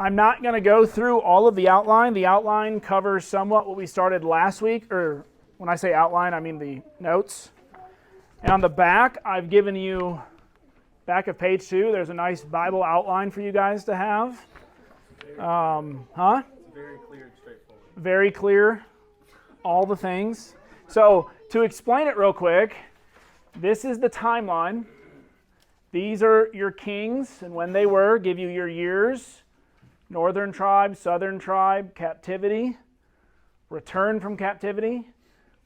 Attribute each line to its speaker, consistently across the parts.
Speaker 1: I'm not going to go through all of the outline. The outline covers somewhat what we started last week, or when I say outline, I mean the notes. And on the back, I've given you, back of page 2, there's a nice Bible outline for you guys to have.
Speaker 2: It's very clear and straightforward.
Speaker 1: Very clear, all the things. So to explain it real quick, this is the timeline. These are your kings and when they were, give you your years, northern tribe, southern tribe, captivity, return from captivity,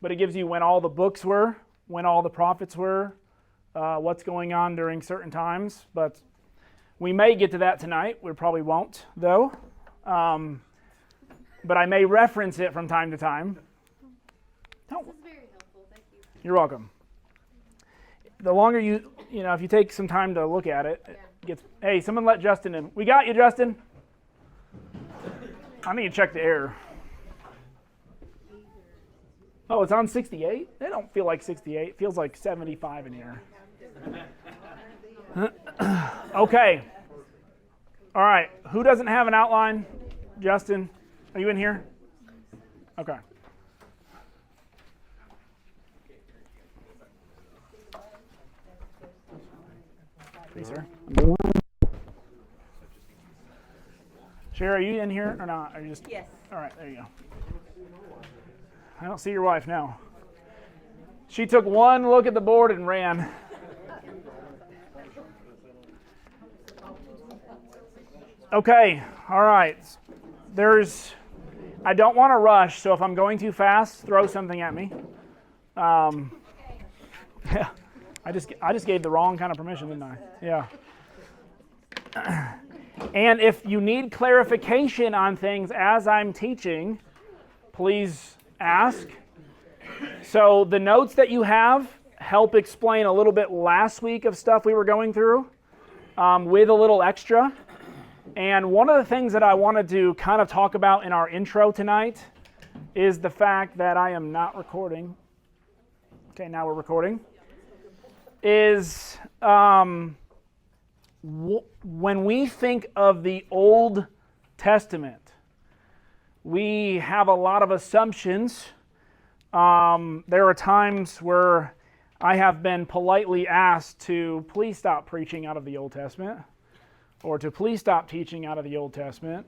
Speaker 1: but it gives you when all the books were, when all the prophets were, what's going on during certain times. But we may get to that tonight. We probably won't, though. But I may reference it from time to time.
Speaker 3: This is very helpful. Thank you.
Speaker 1: You're welcome. The longer if you take some time to look at it, it gets. Hey, someone let Justin in. We got you, Justin. I need to check the air. Oh, it's on 68? It don't feel like 68. It feels like 75 in here. Okay. All right. Who doesn't have an outline? Justin, are you in here? Okay. Please, sir. Sherry, are you in here or not? Are you just?
Speaker 3: Yes.
Speaker 1: All right, there you go. I don't see your wife now. She took one look at the board and ran. Okay, all right. I don't want to rush, so if I'm going too fast, throw something at me. Yeah, I just gave the wrong kind of permission, didn't I? Yeah. And if you need clarification on things as I'm teaching, please ask. So the notes that you have help explain a little bit last week of stuff we were going through with a little extra. And one of the things that I wanted to kind of talk about in our intro tonight is the fact that I am not recording. Okay, now we're recording. Is when we think of the Old Testament, we have a lot of assumptions. There are times where I have been politely asked to please stop preaching out of the Old Testament, or to please stop teaching out of the Old Testament.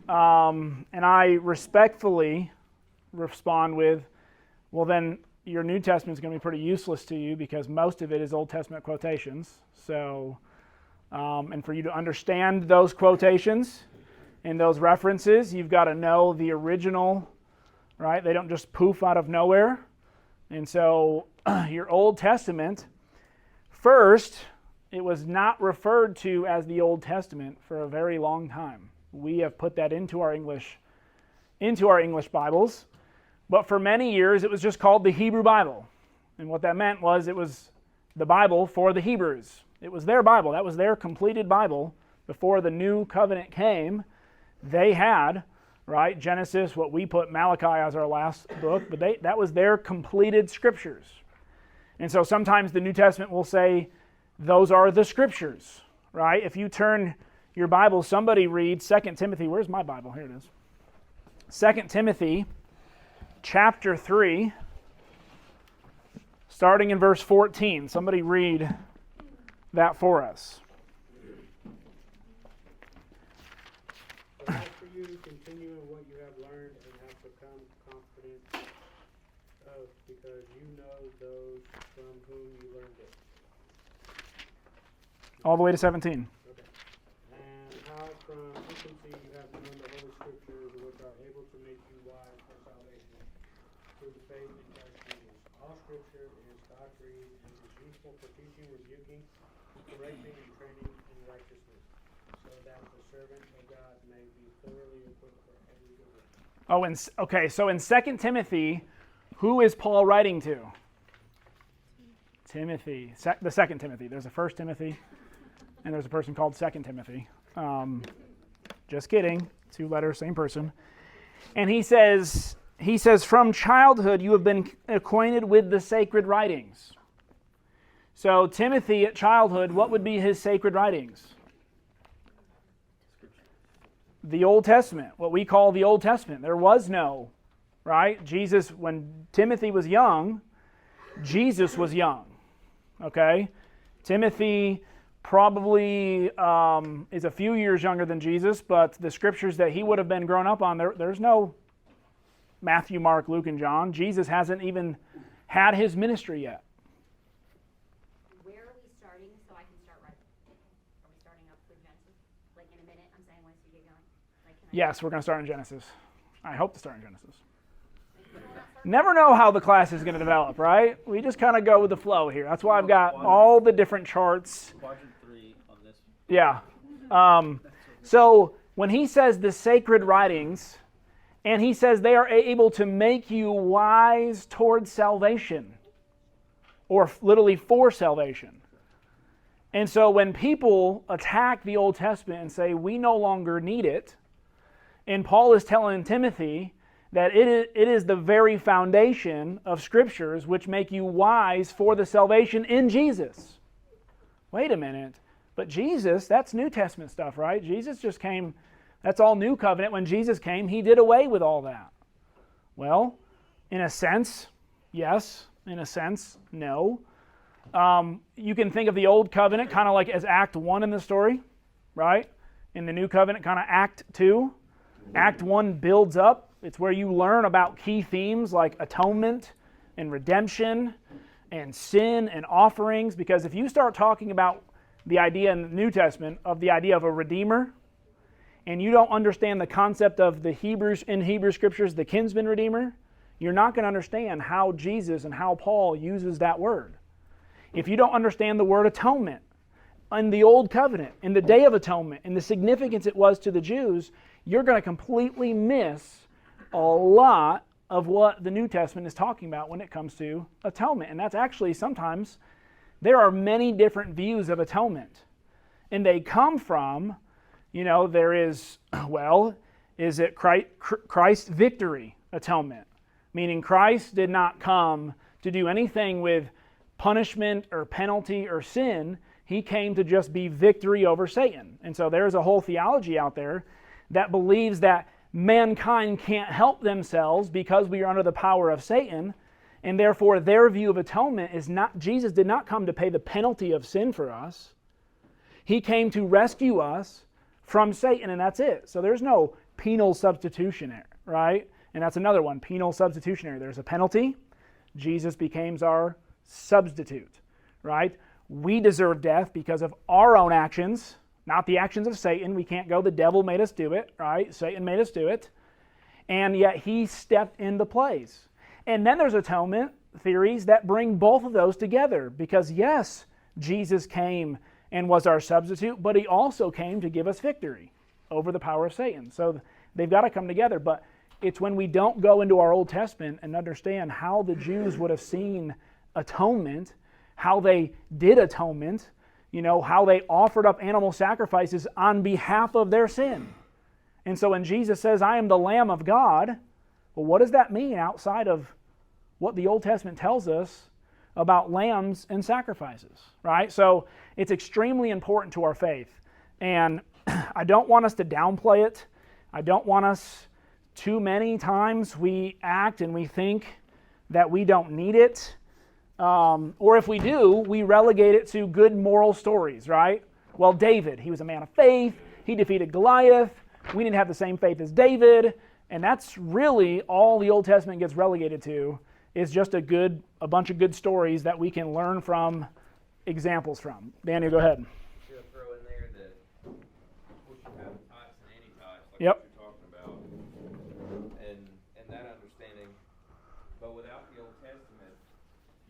Speaker 1: And I respectfully respond with, well then, your New Testament is going to be pretty useless to you because most of it is Old Testament quotations. So, and for you to understand those quotations and those references, you've got to know the original, right? They don't just poof out of nowhere. And so your Old Testament, first, it was not referred to as the Old Testament for a very long time. We have put that into our English Bibles. But for many years, it was just called the Hebrew Bible. And what that meant was it was the Bible for the Hebrews. It was their Bible. That was their completed Bible. Before the New Covenant came, they had, right, Genesis, what we put Malachi as our last book, but that was their completed scriptures. And so sometimes the New Testament will say, those are the scriptures, right? If you turn your Bible, somebody read 2 Timothy. Where's my Bible? Here it is. 2 Timothy chapter 3, starting in verse 14. Somebody read that for us.
Speaker 4: But as for you, continue in what you have learned and have become confident of, because you know those from whom you learned it.
Speaker 1: All the way to 17.
Speaker 4: Okay. And how from infancy you have known the Holy Scriptures, which are able to make you wise for salvation through the faith in Christ Jesus. All Scripture is God-breathed and is useful for teaching, rebuking, correcting, and training in righteousness, so that the servant of God may be thoroughly equipped for every good work.
Speaker 1: Okay, so in 2 Timothy, who is Paul writing to? Timothy. The 2 Timothy. There's a 1 Timothy, and there's a person called 2 Timothy. Just kidding. 2 letters, same person. And he says, from childhood you have been acquainted with the sacred writings. So Timothy at childhood, what would be his sacred writings? the Old Testament, what we call the Old Testament. There was no, right? Jesus, when Timothy was young, Jesus was young, okay? Timothy probably is a few years younger than Jesus, but the scriptures that he would have been grown up on, there's no Matthew, Mark, Luke, and John. Jesus hasn't even had his ministry yet.
Speaker 3: Where are we starting so I can start writing? Are we starting up with Genesis? Like in a minute, I'm saying once you get going. Like, can I
Speaker 1: Yes, we're going to start in Genesis. I hope to start in Genesis. Never know how the class is going to develop, right? We just kind of go with the flow here. That's why I've got all the different charts.
Speaker 2: Quadrant 3 on this.
Speaker 1: Yeah. So when he says the sacred writings, and he says they are able to make you wise towards salvation, or literally for salvation. And so when people attack the Old Testament and say we no longer need it, and Paul is telling Timothy that it is the very foundation of Scriptures which make you wise for the salvation in Jesus. Wait a minute. But Jesus, that's New Testament stuff, right? Jesus just came, that's all New Covenant. When Jesus came, he did away with all that. Well, in a sense, yes. In a sense, no. You can think of the Old Covenant kind of like as Act 1 in the story, right? In the New Covenant, kind of Act 2. Act 1 builds up. It's where you learn about key themes like atonement and redemption and sin and offerings. Because if you start talking about the idea in the New Testament of the idea of a redeemer, and you don't understand the concept of the Hebrew Scriptures, the kinsman redeemer, you're not going to understand how Jesus and how Paul uses that word. If you don't understand the word atonement in the Old Covenant, in the Day of Atonement, and the significance it was to the Jews, you're going to completely miss a lot of what the New Testament is talking about when it comes to atonement. And that's actually sometimes, there are many different views of atonement. And they come from, there is, is it Christ's victory atonement? Meaning Christ did not come to do anything with punishment or penalty or sin. He came to just be victory over Satan. And so there's a whole theology out there that believes that mankind can't help themselves because we are under the power of Satan, and therefore their view of atonement is not, Jesus did not come to pay the penalty of sin for us. He came to rescue us from Satan, and that's it. So there's no penal substitutionary, right? And that's another one, penal substitutionary. There's a penalty. Jesus becomes our substitute, right? We deserve death because of our own actions, not the actions of Satan. We can't go, the devil made us do it, right? Satan made us do it. And yet he stepped into place. And then there's atonement theories that bring both of those together. Because yes, Jesus came and was our substitute, but he also came to give us victory over the power of Satan. So they've got to come together. But it's when we don't go into our Old Testament and understand how the Jews would have seen atonement, how they did atonement, how they offered up animal sacrifices on behalf of their sin. And so when Jesus says, I am the Lamb of God, well, what does that mean outside of what the Old Testament tells us about lambs and sacrifices, right? So it's extremely important to our faith. And I don't want us to downplay it. I don't want us, too many times we act and we think that we don't need it. Or if we do, we relegate it to good moral stories, right? Well, David, he was a man of faith. He defeated Goliath. We didn't have the same faith as David. And that's really all the Old Testament gets relegated to, is just a bunch of good stories that we can learn from, examples from. Daniel, go ahead.
Speaker 5: Should throw in there that we should have types and anti-types, like
Speaker 1: Yep.
Speaker 5: what you're talking about, and that understanding. But without the Old Testament,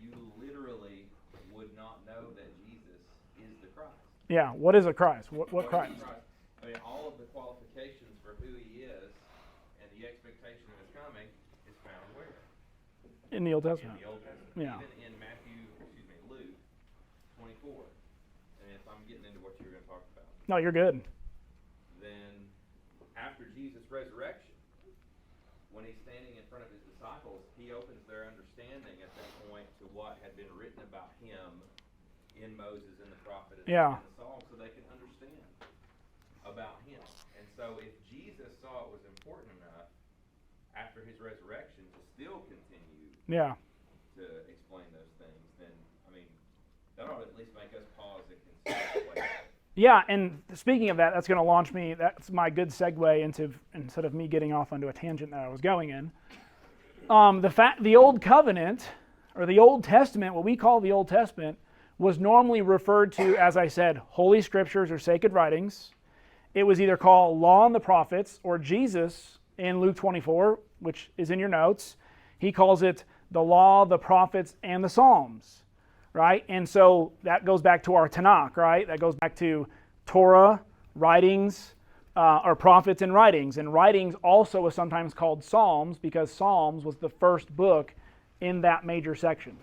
Speaker 5: you literally would not know that Jesus is the Christ.
Speaker 1: Yeah, what is a Christ? What Christ?
Speaker 5: I mean, all of the qualifications for who he is and the expectation of his coming is found where?
Speaker 1: In the Old
Speaker 5: In
Speaker 1: Testament.
Speaker 5: the Old Testament.
Speaker 1: Yeah.
Speaker 5: Even in Luke 24. And if I'm getting into what you were going to talk about.
Speaker 1: No, you're good.
Speaker 5: Then after Jesus' resurrection, when he's standing in front of his disciples, he opens their understanding at that point to what had been written about him in Moses and the prophet and
Speaker 1: Yeah.
Speaker 5: the Psalms, so they can understand. about him. And so if Jesus saw it was important enough after his resurrection to still continue
Speaker 1: Yeah.
Speaker 5: to explain those things, then, I mean, that ought to at least make us pause and consider what happened.
Speaker 1: Yeah, and speaking of that, that's going to launch me. That's my good segue into, instead of me getting off onto a tangent that I was going in. The Old Covenant, or the Old Testament, what we call the Old Testament, was normally referred to, as I said, Holy Scriptures or sacred writings. It was either called Law and the Prophets, or Jesus in Luke 24, which is in your notes, he calls it the Law, the Prophets, and the Psalms. Right? And so that goes back to our TaNakh, right? That goes back to Torah, writings, or prophets and writings. And writings also was sometimes called Psalms because Psalms was the first book in that major section.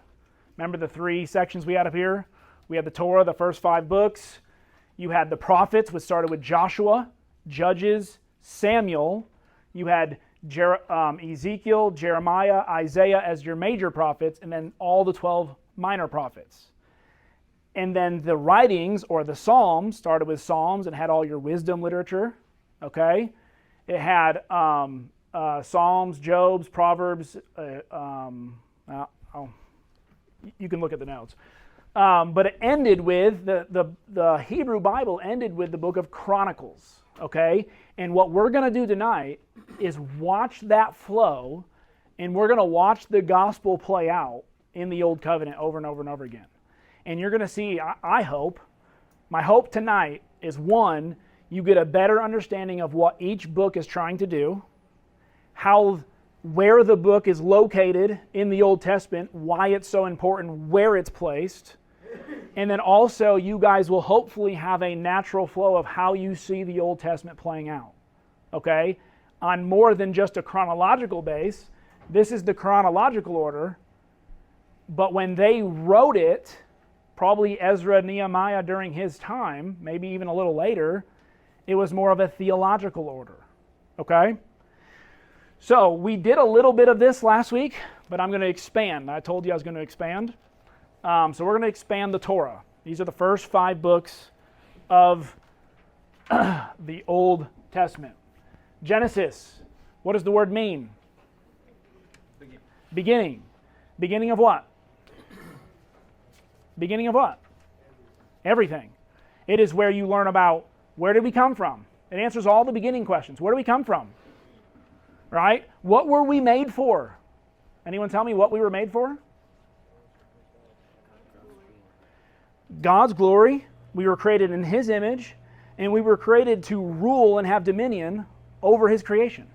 Speaker 1: Remember the three sections we had up here? We had the Torah, the first 5 books. You had the prophets, which started with Joshua, Judges, Samuel. You had Ezekiel, Jeremiah, Isaiah as your major prophets, and then all the 12 minor prophets. And then the writings, or the Psalms, started with Psalms and had all your wisdom literature. Okay? It had Psalms, Jobs, Proverbs. You can look at the notes. But it ended with, the Hebrew Bible ended with the book of Chronicles. Okay? And what we're going to do tonight is watch that flow, and we're going to watch the gospel play out in the Old Covenant over and over and over again. And you're going to see, I hope, my hope tonight is, one, you get a better understanding of what each book is trying to do, where the book is located in the Old Testament, why it's so important, where it's placed, and then also you guys will hopefully have a natural flow of how you see the Old Testament playing out. Okay? On more than just a chronological base, this is the chronological order. But when they wrote it, probably Ezra, Nehemiah during his time, maybe even a little later, it was more of a theological order. Okay? So we did a little bit of this last week, but I'm going to expand. I told you I was going to expand. So we're going to expand the Torah. These are the first 5 books of the Old Testament. Genesis. What does the word mean? Beginning. Beginning of what? Beginning of what? Everything. It is where you learn about where did we come from. It answers all the beginning questions. Where do we come from? Right? What were we made for? Anyone tell me what we were made for? God's glory. We were created in His image, and we were created to rule and have dominion over His creation.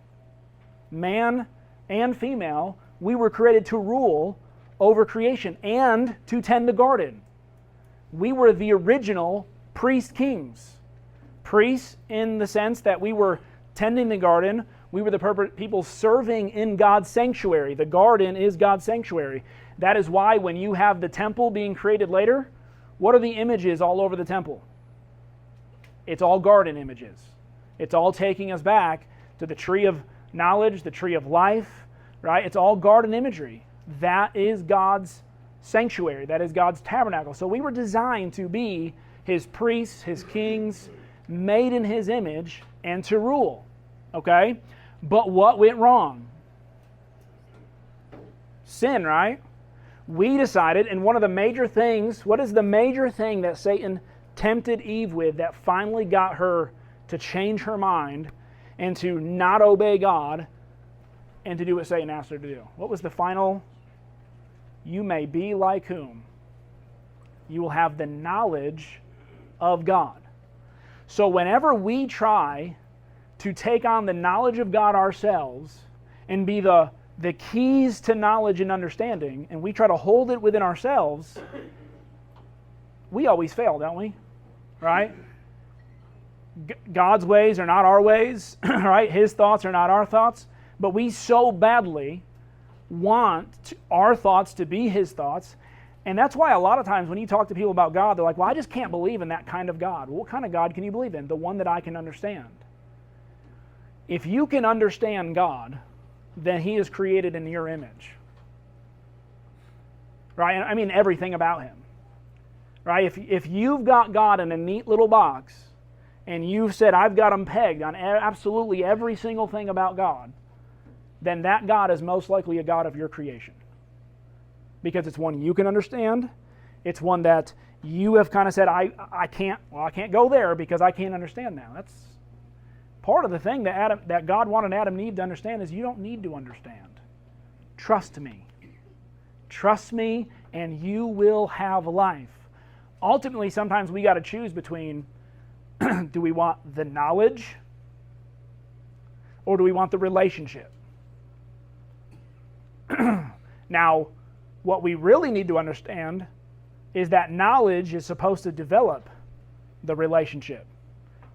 Speaker 1: Man and female, we were created to rule over creation and to tend the garden. We were the original priest kings. Priests in the sense that we were tending the garden. We were the people serving in God's sanctuary. The garden is God's sanctuary. That is why when you have the temple being created later, what are the images all over the temple? It's all garden images. It's all taking us back to the tree of knowledge, the tree of life, right? It's all garden imagery. That is God's sanctuary. That is God's tabernacle. So we were designed to be His priests, His kings, made in His image, and to rule. Okay? But what went wrong? Sin, right? We decided, and one of the major things, what is the major thing that Satan tempted Eve with that finally got her to change her mind and to not obey God and to do what Satan asked her to do? What was the final? You may be like whom? You will have the knowledge of God. So whenever we try to take on the knowledge of God ourselves and be the keys to knowledge and understanding, and we try to hold it within ourselves, we always fail, don't we? Right? God's ways are not our ways, right? His thoughts are not our thoughts, but we so badly want our thoughts to be His thoughts, and that's why a lot of times when you talk to people about God, they're like, well, I just can't believe in that kind of God. Well, what kind of God can you believe in? The one that I can understand. If you can understand God, then He is created in your image. Right? I mean everything about Him. Right? If you've got God in a neat little box, and you've said, I've got them pegged on absolutely every single thing about God, then that God is most likely a God of your creation. Because it's one you can understand. It's one that you have kind of said, I can't go there because I can't understand now. That's part of the thing that God wanted Adam and Eve to understand is you don't need to understand. Trust me. Trust me and you will have life. Ultimately, sometimes we got to choose between do we want the knowledge or do we want the relationship? Now, what we really need to understand is that knowledge is supposed to develop the relationship.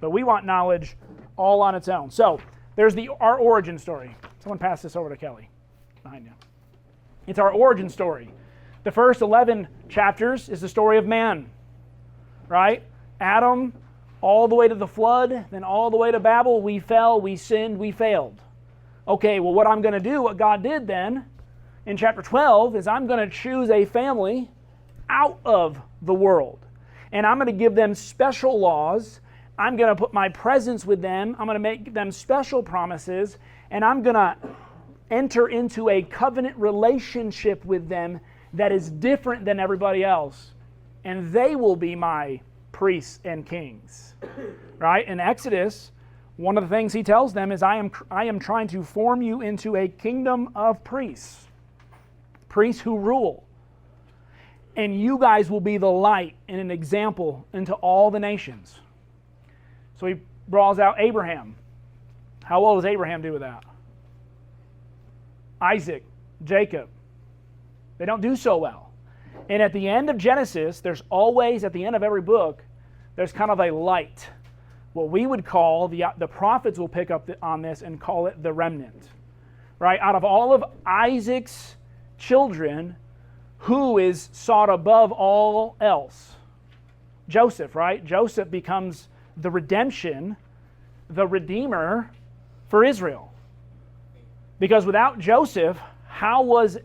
Speaker 1: But we want knowledge all on its own. So, there's our origin story. Someone pass this over to Kelly behind you. It's our origin story. The first 11 chapters is the story of man, right? Adam, all the way to the flood, then all the way to Babel. We fell, we sinned, we failed. Okay, well, what I'm going to do, what God did then, in chapter 12, is I'm going to choose a family out of the world. And I'm going to give them special laws. I'm going to put my presence with them. I'm going to make them special promises. And I'm going to enter into a covenant relationship with them that is different than everybody else. And they will be my priests and kings. Right? In Exodus, one of the things he tells them is, I am trying to form you into a kingdom of priests. Priests who rule. And you guys will be the light and an example into all the nations. So he draws out Abraham. How well does Abraham do with that? Isaac, Jacob. They don't do so well. And at the end of Genesis, there's always, at the end of every book, there's kind of a light. What we would call, the prophets will pick up on this and call it the remnant. Right? Out of all of Isaac's children, who is sought above all else? Joseph, right? Joseph becomes the redemption, the redeemer for Israel. Because without Joseph, how was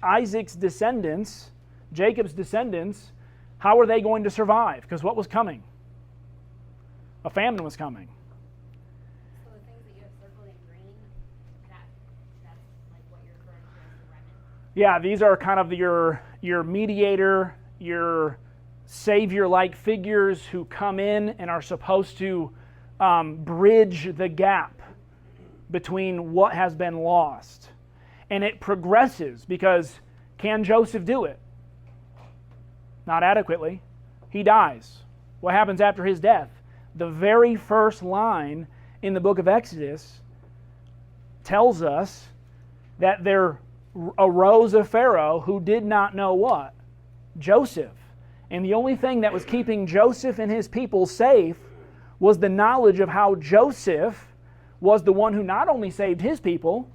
Speaker 1: Isaac's descendants, Jacob's descendants, how were they going to survive? Because what was coming? A famine was coming.
Speaker 3: So the things that you have circled in green, that's like what you're referring to as the remnant?
Speaker 1: Yeah, these are kind of your mediator, your savior-like figures who come in and are supposed to bridge the gap between what has been lost. And it progresses because can Joseph do it? Not adequately. He dies. What happens after his death? The very first line in the book of Exodus tells us that there arose a Pharaoh who did not know what? Joseph. And the only thing that was keeping Joseph and his people safe was the knowledge of how Joseph was the one who not only saved his people,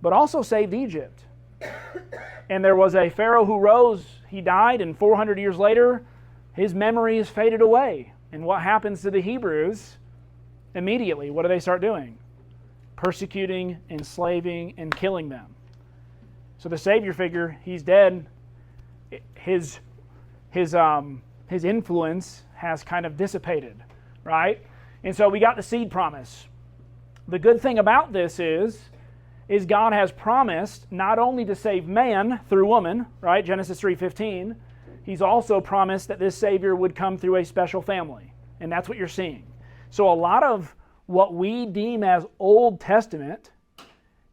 Speaker 1: but also saved Egypt. And there was a Pharaoh who rose, he died, and 400 years later, his memory is faded away. And what happens to the Hebrews? Immediately, what do they start doing? Persecuting, enslaving, and killing them. So the Savior figure, he's dead. His influence has kind of dissipated, right? And so we got the seed promise. The good thing about this is God has promised not only to save man through woman, right? Genesis 3:15. He's also promised that this Savior would come through a special family. And that's what you're seeing. So a lot of what we deem as Old Testament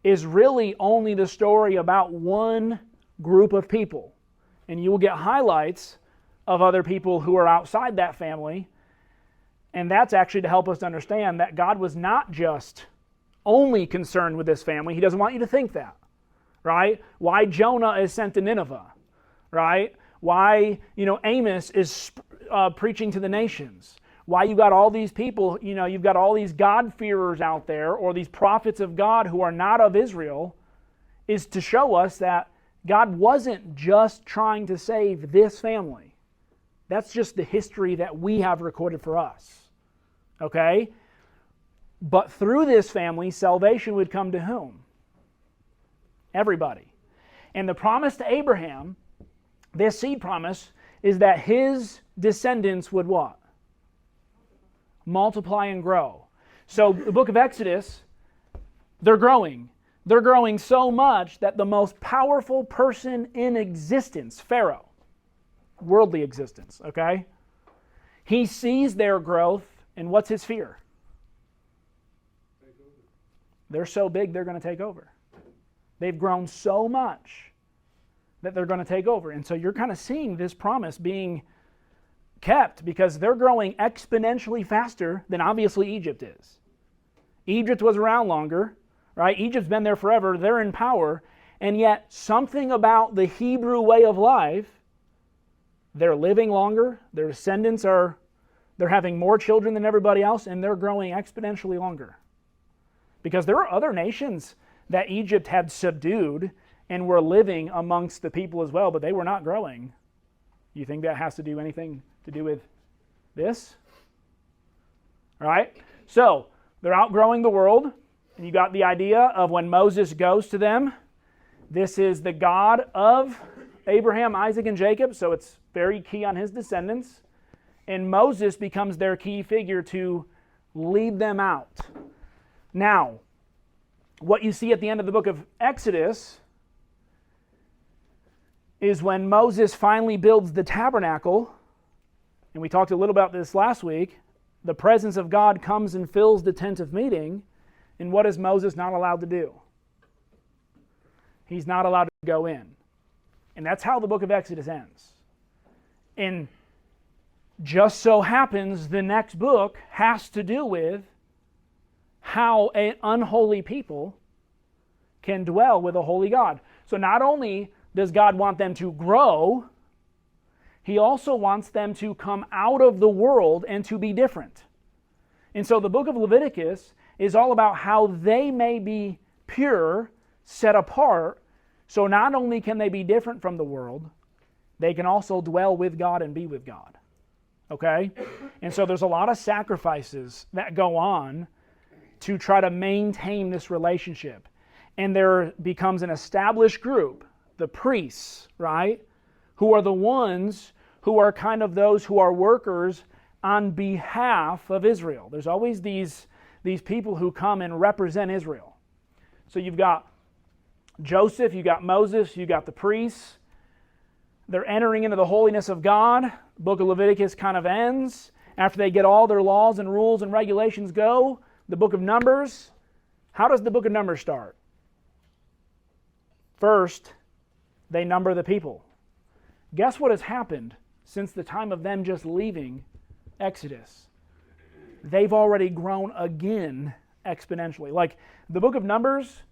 Speaker 1: is really only the story about one group of people. And you will get highlights of other people who are outside that family. And that's actually to help us understand that God was not just only concerned with this family. He doesn't want you to think that, right? Why Jonah is sent to Nineveh, right? Why, Amos is preaching to the nations. Why you got all these people, you've got all these God-fearers out there, or these prophets of God who are not of Israel, is to show us that God wasn't just trying to save this family. That's just the history that we have recorded for us. Okay? But through this family, salvation would come to whom? Everybody. And the promise to Abraham, this seed promise, is that his descendants would what? multiply and grow. So the book of Exodus, they're growing. They're growing so much that the most powerful person in existence, Pharaoh, worldly existence, okay? He sees their growth, and what's his fear? They're so big, they're going to take over. They've grown so much that they're going to take over. And so you're kind of seeing this promise being kept because they're growing exponentially faster than obviously Egypt is. Egypt was around longer, right? Egypt's been there forever. They're in power. And yet something about the Hebrew way of life, they're living longer. Their descendants they're having more children than everybody else, and they're growing exponentially longer. Because there are other nations that Egypt had subdued and were living amongst the people as well, but they were not growing. You think that has to do anything to do with this? All right? So, they're outgrowing the world, and you got the idea of when Moses goes to them, this is the God of Abraham, Isaac, and Jacob, so it's very key on his descendants. And Moses becomes their key figure to lead them out. Now, what you see at the end of the book of Exodus is when Moses finally builds the tabernacle, and we talked a little about this last week, the presence of God comes and fills the tent of meeting, and what is Moses not allowed to do? He's not allowed to go in. And that's how the book of Exodus ends. And just so happens the next book has to do with how an unholy people can dwell with a holy God. So not only does God want them to grow, he also wants them to come out of the world and to be different. And so the book of Leviticus is all about how they may be pure, set apart, so not only can they be different from the world, they can also dwell with God and be with God. Okay? And so there's a lot of sacrifices that go on to try to maintain this relationship. And there becomes an established group, the priests, right? Who are the ones who are kind of those who are workers on behalf of Israel. There's always these people who come and represent Israel. So you've got Joseph, you've got Moses, you've got the priests. They're entering into the holiness of God. The book of Leviticus kind of ends. After they get all their laws and rules and regulations go, the book of Numbers, how does the book of Numbers start? First, they number the people. Guess what has happened since the time of them just leaving Exodus? They've already grown again exponentially. Like the book of Numbers,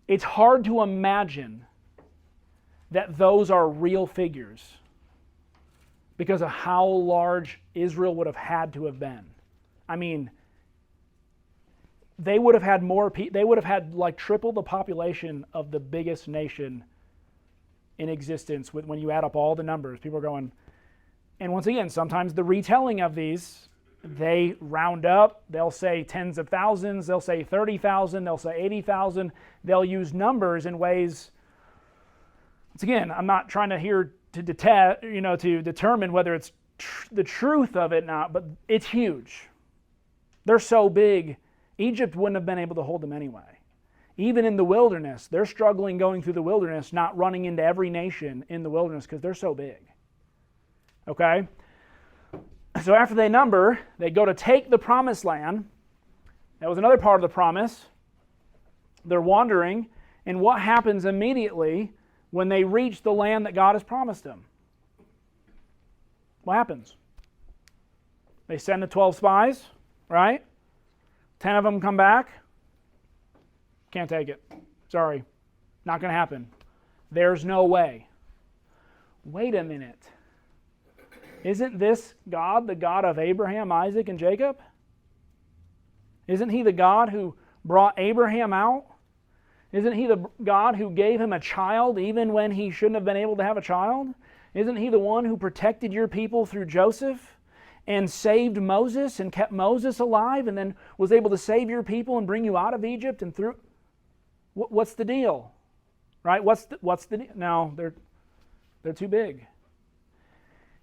Speaker 1: it's hard to imagine that those are real figures because of how large Israel would have had to have been. I mean, they would have had they would have had like triple the population of the biggest nation in existence when you add up all the numbers. People are going, and once again, sometimes the retelling of these, they round up, they'll say tens of thousands, they'll say 30,000, they'll say 80,000, they'll use numbers in ways. Once again, I'm not trying to determine whether it's the truth of it or not, but it's huge. They're so big, Egypt wouldn't have been able to hold them anyway. Even in the wilderness, they're struggling going through the wilderness, not running into every nation in the wilderness because they're so big. Okay? So after they number, they go to take the promised land. That was another part of the promise. They're wandering, and what happens immediately when they reach the land that God has promised them? What happens? They send the 12 spies, right? 10 of them come back. Can't take it. Sorry. Not going to happen. There's no way. Wait a minute. Isn't this God the God of Abraham, Isaac, and Jacob? Isn't he the God who brought Abraham out? Isn't he the God who gave him a child even when he shouldn't have been able to have a child? Isn't he the one who protected your people through Joseph and saved Moses and kept Moses alive and then was able to save your people and bring you out of Egypt and through? What's the deal? Right? What's the deal? No, they're too big.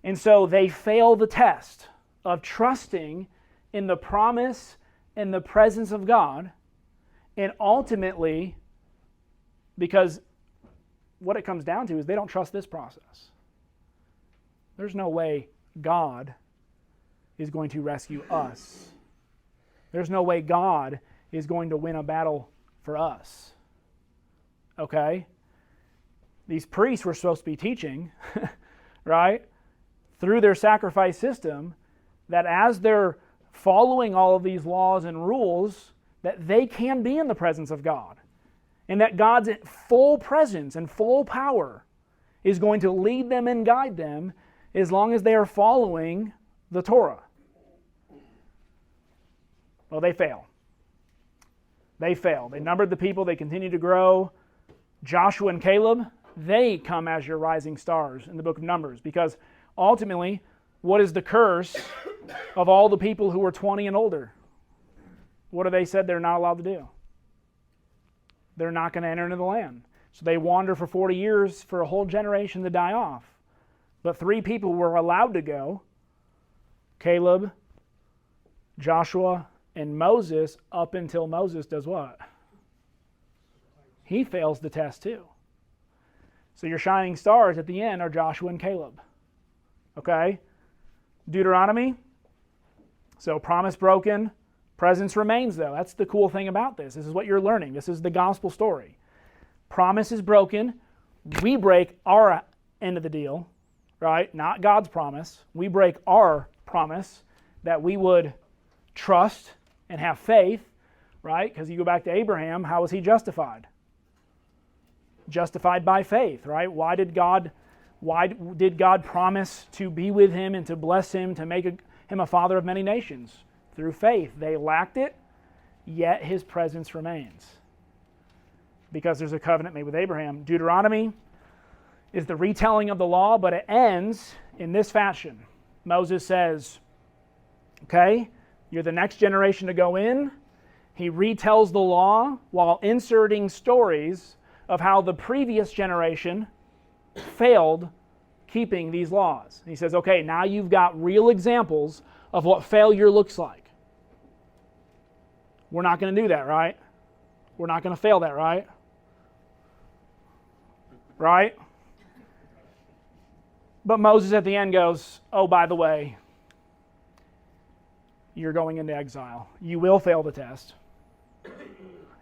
Speaker 1: And so they fail the test of trusting in the promise and the presence of God, and ultimately, because what it comes down to is they don't trust this process. There's no way God is going to rescue us. There's no way God is going to win a battle for us. Okay? These priests were supposed to be teaching, right, through their sacrifice system, that as they're following all of these laws and rules, that they can be in the presence of God. And that God's full presence and full power is going to lead them and guide them as long as they are following the Torah. Well, they fail. They fail. They numbered the people. They continue to grow. Joshua and Caleb, they come as your rising stars in the book of Numbers, because ultimately, what is the curse of all the people who were 20 and older? What have they said they're not allowed to do? They're not going to enter into the land. So they wander for 40 years for a whole generation to die off. But 3 people were allowed to go: Caleb, Joshua, and Moses, up until Moses does what? He fails the test too. So your shining stars at the end are Joshua and Caleb. Okay? Deuteronomy. So promise broken, presence remains though. That's the cool thing about this. This is what you're learning. This is the gospel story. Promise is broken. We break our end of the deal, right? Not God's promise. We break our promise that we would trust and have faith, right? Because you go back to Abraham, how was he justified? Justified by faith, right? Why did God promise to be with him and to bless him, to make him a father of many nations? Through faith. They lacked it, yet his presence remains, because there's a covenant made with Abraham. Deuteronomy is the retelling of the law, but it ends in this fashion. Moses says, okay, you're the next generation to go in. He retells the law while inserting stories of how the previous generation failed keeping these laws. And he says, okay, now you've got real examples of what failure looks like. We're not going to do that, right? We're not going to fail that, right? Right? But Moses at the end goes, oh, by the way, you're going into exile. You will fail the test.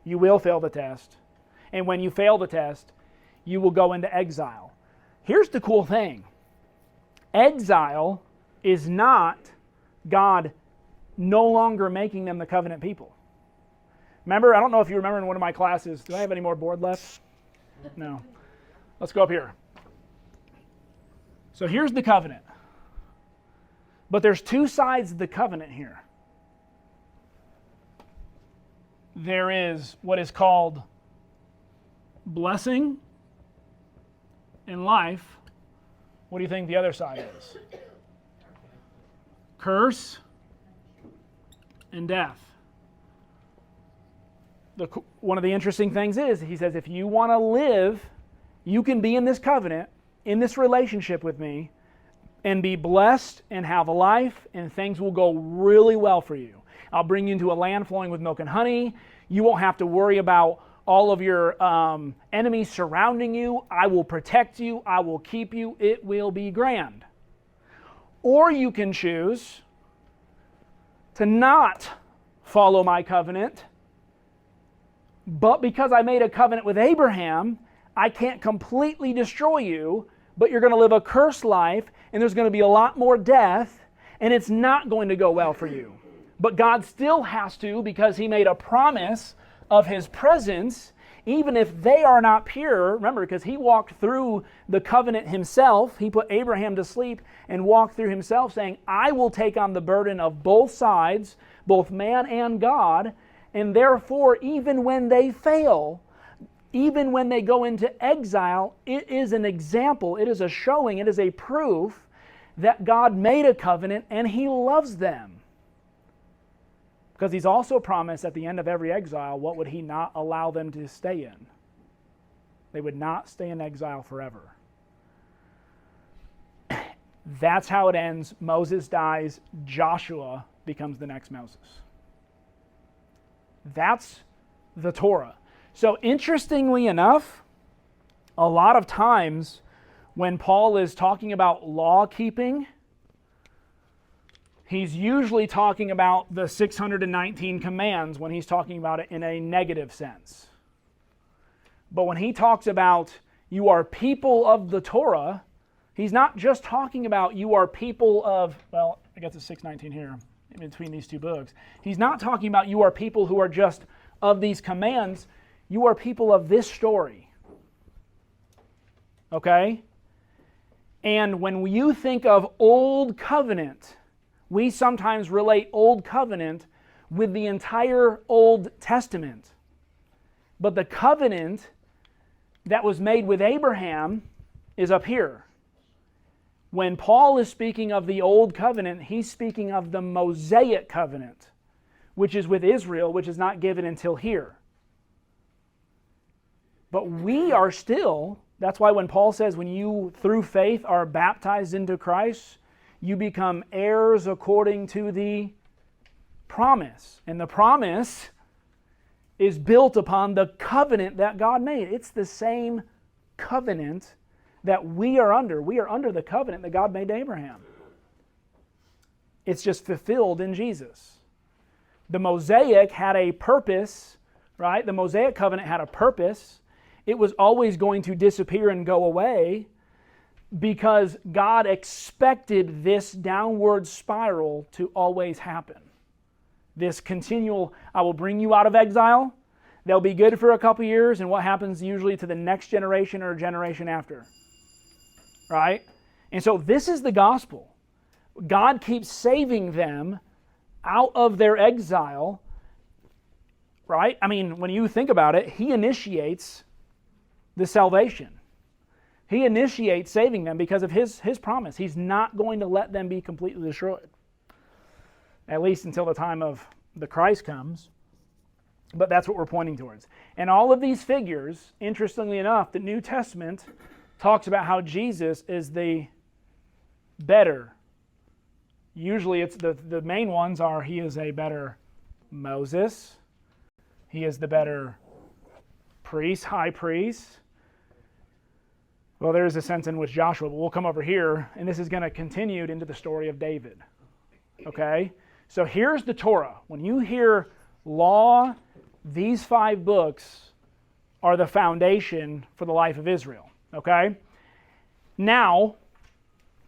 Speaker 1: You will fail the test. And when you fail the test, you will go into exile. Here's the cool thing. Exile is not God no longer making them the covenant people. Remember, I don't know if you remember in one of my classes, do I have any more board left? No. Let's go up here. So here's the covenant. But there's 2 sides of the covenant here. There is what is called blessing and life. What do you think the other side is? Curse and death. One of the interesting things is, he says, if you want to live, you can be in this covenant, in this relationship with me, and be blessed and have a life, and things will go really well for you. I'll bring you into a land flowing with milk and honey. You won't have to worry about all of your enemies surrounding you. I will protect you. I will keep you. It will be grand. Or you can choose to not follow my covenant, but because I made a covenant with Abraham, I can't completely destroy you, but you're going to live a cursed life, and there's going to be a lot more death, and it's not going to go well for you. But God still has to, because he made a promise of his presence, even if they are not pure. Remember, because he walked through the covenant himself. He put Abraham to sleep and walked through himself, saying, I will take on the burden of both sides, both man and God, and therefore, even when they fail, even when they go into exile, it is an example, it is a showing, it is a proof that God made a covenant and he loves them. Because he's also promised at the end of every exile, what would he not allow them to stay in? They would not stay in exile forever. That's how it ends. Moses dies. Joshua becomes the next Moses. That's the Torah. So interestingly enough, a lot of times when Paul is talking about law keeping, he's usually talking about the 619 commands when he's talking about it in a negative sense. But when he talks about you are people of the Torah, he's not just talking about you are people of, well, I guess it's 619 here, in between these two books. He's not talking about you are people who are just of these commands. You are people of this story. Okay? And when you think of Old Covenant, we sometimes relate Old Covenant with the entire Old Testament. But the covenant that was made with Abraham is up here. When Paul is speaking of the Old Covenant, he's speaking of the Mosaic Covenant, which is with Israel, which is not given until here. But we are still, that's why when Paul says when you, through faith, are baptized into Christ, you become heirs according to the promise. And the promise is built upon the covenant that God made. It's the same covenant that we are under. We are under the covenant that God made to Abraham. It's just fulfilled in Jesus. The Mosaic had a purpose, right? The Mosaic covenant had a purpose. It was always going to disappear and go away because God expected this downward spiral to always happen. This continual, I will bring you out of exile. They'll be good for a couple years, and what happens usually to the next generation or generation after? Right? And so this is the gospel. God keeps saving them out of their exile. Right? I mean, when you think about it, He initiates the salvation. He initiates saving them because of His promise. He's not going to let them be completely destroyed. At least until the time of the Christ comes. But that's what we're pointing towards. And all of these figures, interestingly enough, the New Testament talks about how Jesus is the better. Usually it's the main ones are He is a better Moses. He is the better priest, high priest. Well, there is a sense in which Joshua, but we'll come over here, and this is going to continue into the story of David. Okay? So here's the Torah. When you hear law, these 5 books are the foundation for the life of Israel. Okay? Now,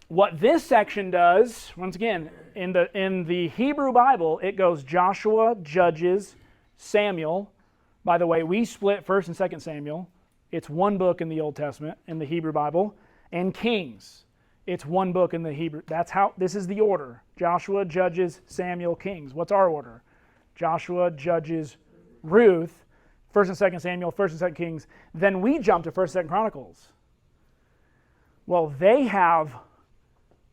Speaker 1: what this section does, once again, in the Hebrew Bible, it goes Joshua, Judges, Samuel. By the way, we split 1st and 2nd Samuel. It's one book in the Old Testament, in the Hebrew Bible. And Kings. It's one book in the Hebrew. That's how, this is the order. Joshua, Judges, Samuel, Kings. What's our order? Joshua, Judges, Ruth, 1st and 2nd Samuel, 1st and 2nd Kings. Then we jump to 1st and 2nd Chronicles. Well, they have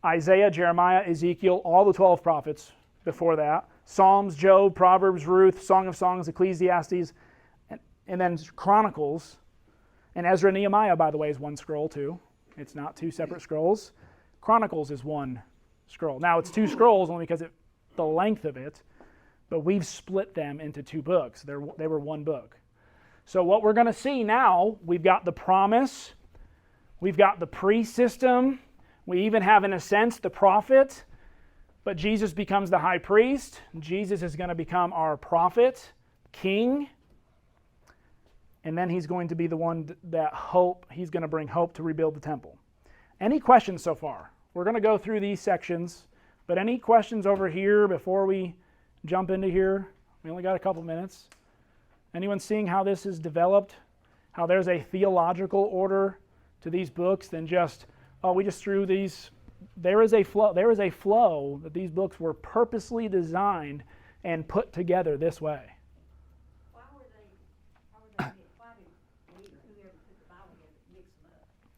Speaker 1: Isaiah, Jeremiah, Ezekiel, all the 12 prophets before that. Psalms, Job, Proverbs, Ruth, Song of Songs, Ecclesiastes, and then Chronicles. And Ezra and Nehemiah, by the way, is one scroll too. It's not 2 separate scrolls. Chronicles is one scroll. Now, it's 2 scrolls only because the length of it, but we've split them into 2 books. They were one book. So what we're going to see now, we've got the promise, we've got the priest system, we even have, in a sense, the prophet, but Jesus becomes the high priest. Jesus is going to become our prophet, king, and then He's going to be the one that He's going to bring hope to rebuild the temple. Any questions so far? We're going to go through these sections, but any questions over here before we jump into here? We only got a couple minutes. Anyone seeing how this is developed? How there's a theological order to these books than just, oh, we just threw these. There is a flow. There is a flow that these books were purposely designed and put together this way.
Speaker 3: Why did whoever put the Bible together mix them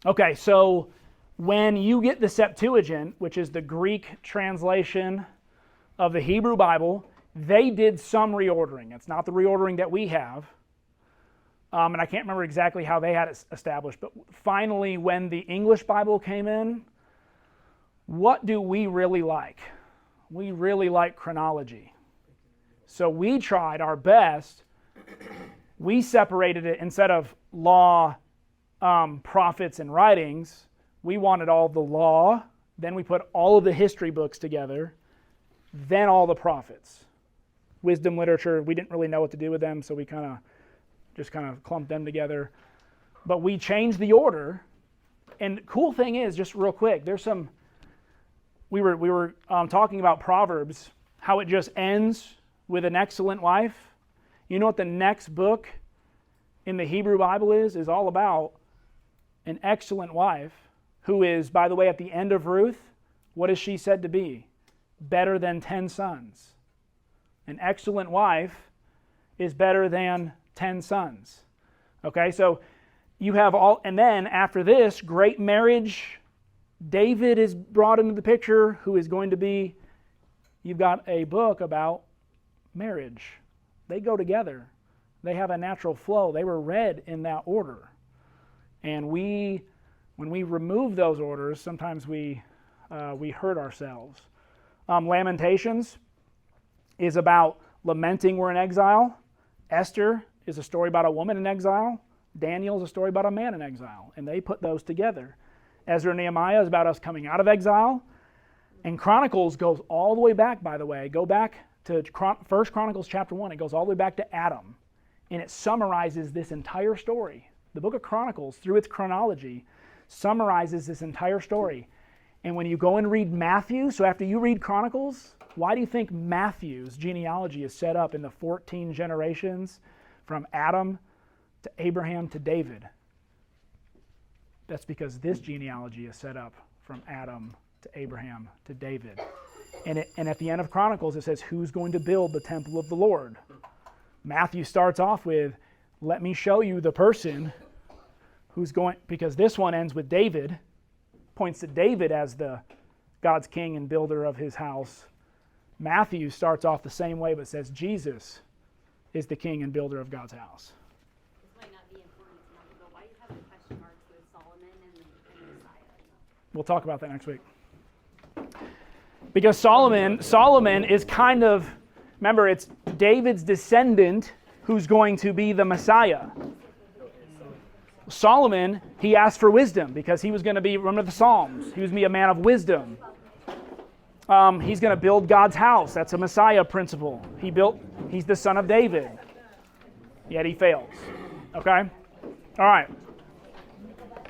Speaker 3: up?
Speaker 1: Okay, so when you get the Septuagint, which is the Greek translation of the Hebrew Bible, they did some reordering. It's not the reordering that we have. And I can't remember exactly how they had it established, but finally when the English Bible came in, what do we really like? we really like chronology. So we tried our best. We separated it instead of law, prophets, and writings. We wanted all the law. Then we put all of the history books together. Then all the prophets. Wisdom literature, we didn't really know what to do with them, so we just clumped them together. But we changed the order. And the cool thing is, just real quick, we were talking about Proverbs, how it just ends with an excellent wife. You know what the next book in the Hebrew Bible is all about? An excellent wife, who is, by the way, at the end of Ruth, what is she said to be? Better than 10 sons. An excellent wife is better than 10 sons. Okay, so you have all, and then after this, great marriage, David is brought into the picture, who is going to be, you've got a book about marriage. They go together. They have a natural flow. They were read in that order. And when we remove those orders, sometimes we hurt ourselves. Lamentations is about lamenting we're in exile. Esther is a story about a woman in exile. Daniel is a story about a man in exile. And they put those together. Ezra and Nehemiah is about us coming out of exile. And Chronicles goes all the way back, by the way. Go back to 1 Chronicles chapter 1. It goes all the way back to Adam. And it summarizes this entire story. The book of Chronicles, through its chronology, summarizes this entire story. And when you go and read Matthew, so after you read Chronicles, why do you think Matthew's genealogy is set up in the 14 generations from Adam to Abraham to David? That's because this genealogy is set up from Adam to Abraham to David. And at the end of Chronicles, it says, who's going to build the temple of the Lord? Matthew starts off with, let me show you the person who's going, because this one ends with David, points to David as the God's king and builder of his house. Matthew starts off the same way, but says Jesus is the king and builder of God's house.
Speaker 3: This might not be important to know, but why do you have the question marks with Solomon and Messiah?
Speaker 1: We'll talk about that next week. Because Solomon is kind of, remember, it's David's descendant who's going to be the Messiah. Solomon, he asked for wisdom because he was going to be, remember the Psalms, he was going to be a man of wisdom. He's going to build God's house. That's a Messiah principle. He's the son of David. Yet he fails. Okay? All right.